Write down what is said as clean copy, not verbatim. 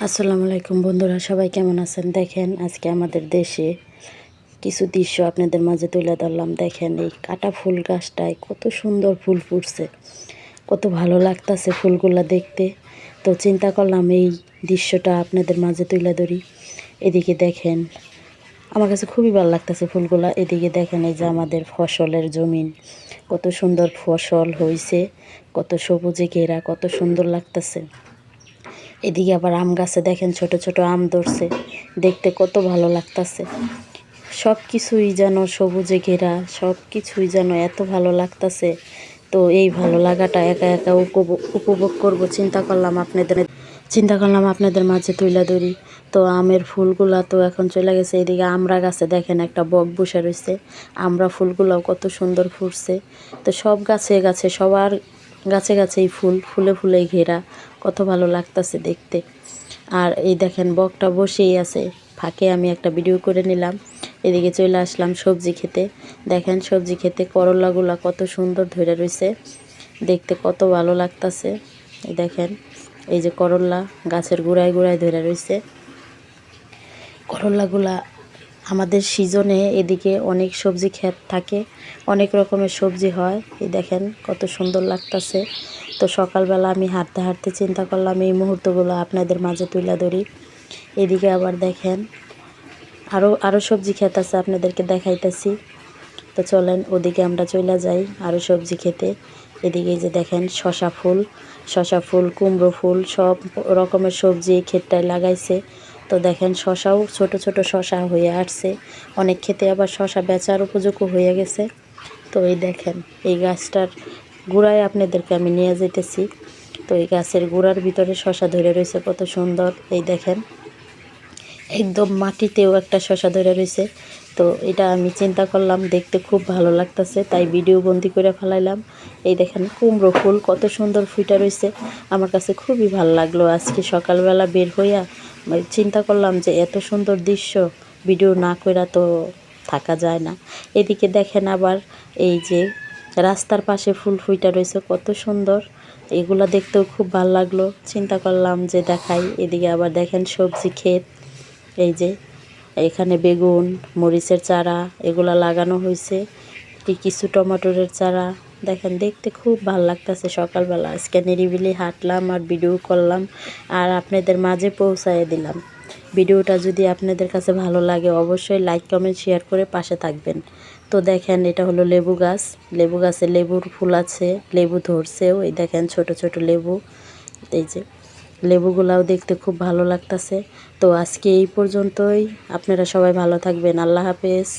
আসসালামু আলাইকুম বন্ধুরা, সবাই কেমন আছেন? দেখেন আজকে আমাদের দেশে কিছু দৃশ্য আপনাদের মাঝে তুলে ধরলাম। দেখেন এই কাটা ফুল গাছটায় কত সুন্দর ফুল ফুটছে, কত ভালো লাগতাছে ফুলগুলা দেখতে। তো চিন্তা করলাম এই দৃশ্যটা আপনাদের মাঝে তুলে ধরি। এদিকে দেখেন আমার কাছে খুবই ভালো লাগতেছে ফুলগুলা। এদিকে দেখেন এই যে আমাদের ফসলের জমিন, কত সুন্দর ফসল হয়েছে, কত সবুজে ঘেরা, কত সুন্দর লাগতেছে। এদিকে আবার আম গাছে দেখেন ছোট ছোট আম ধরছে, দেখতে কত ভালো লাগতাছে। সব কিছুই যেন সবুজে ঘেরা, সব কিছুই যেন এত ভালো লাগতাছে। তো এই ভালো লাগাটা একা একা উপভোগ করব চিন্তা করলাম আপনাদের মাঝে তুলে ধরি। তো আমের ফুলগুলা তো এখন চলে গেছে। এদিকে আমরা গাছে দেখেন একটা বক বসে রয়েছে, আমরা ফুলগুলাও কত সুন্দর ফুটছে। তো সব গাছে গাছে সবার গাছে গাছেই ফুল, ফুলে ফুলে ঘেরা, কত ভালো লাগতাছে দেখতে। আর এই দেখেন বকটা বসেই আছে, ফাঁকে আমি একটা ভিডিও করে নিলাম। এদিকে চলে আসলাম সবজি খেতে। দেখেন সবজি খেতে করলাগুলা কত সুন্দর ধরে রয়েছে, দেখতে কত ভালো লাগতাছে। এই দেখেন এই যে করলা গাছের গোড়ায় গোড়ায় ধরে রয়েছে। করলাগুলা আমাদের সিজনে এদিকে অনেক সবজি ক্ষেত থাকে, অনেক রকমের সবজি হয়। এই দেখেন কত সুন্দর লাগতাছে। তো সকালবেলা আমি হাঁটতে হাঁটতে চিন্তা করলাম এই মুহূর্তগুলো আপনাদের মাঝে তুলে ধরি। এদিকে আবার দেখেন আরও সবজি ক্ষেত আছে, আপনাদেরকে দেখাইতেছি। তো চলেন ওদিকে আমরা চলে যাই আরও সবজি খেতে। এদিকে যে দেখেন শশা ফুল, কুমড়ো ফুল, সব রকমের সবজি এই ক্ষেতটায় লাগাইছে। তো দেখেন শশাও ছোট ছোট শশা হয়ে আসছে, অনেক ক্ষেতে আবার শশা বেচার উপযোগও হয়ে গেছে। তো এই দেখেন এই গাছটার গোড়ায় আপনাদেরকে আমি নিয়ে যেতেছি। তো এই গাছের গোড়ার ভিতরে শশা ধরে রয়েছে কত সুন্দর। এই দেখেন একদম মাটিতেও একটা শশা ধরে রয়েছে। তো এটা আমি চিন্তা করলাম দেখতে খুব ভালো লাগতেছে, তাই ভিডিও বন্দি করে ফেলাইলাম। এই দেখেন কুমড়ো ফুল কত সুন্দর ফুটে রয়েছে, আমার কাছে খুবই ভালো লাগলো। আজকে সকালবেলা বের হইয়া চিন্তা করলাম যে এত সুন্দর দৃশ্য ভিডিও না কইরা তো থাকা যায় না। এদিকে দেখেন আবার এই যে রাস্তার পাশে ফুল ফুইটা রয়েছে কত সুন্দর, এগুলা দেখতেও খুব ভালো লাগলো। চিন্তা করলাম যে দেখাই। এদিকে আবার দেখেন সবজি ক্ষেত, এই যে এখানে বেগুন, মরিচের চারা এগুলা লাগানো হয়েছে, কিছু টমেটোরের চারা। দেখেন দেখতে খুব ভালো লাগতেছে। সকালবেলা আজকে নিরিবিলি হাঁটলাম আর ভিডিও করলাম আর আপনাদের মাঝে পৌঁছায় দিলাম। ভিডিওটা যদি আপনাদের কাছে ভালো লাগে অবশ্যই লাইক কমেন্ট শেয়ার করে পাশে থাকবেন। তো দেখেন এটা হলো লেবু গাছ, লেবু গাছে লেবুর ফুল আছে, লেবু ধরছেও। এই দেখেন ছোট ছোট লেবু, এই যে লেবুগুলাও দেখতে খুব ভালো লাগতাছে। তো আজকে এই পর্যন্তই, আপনারা সবাই ভালো থাকবেন। আল্লাহ হাফেজ।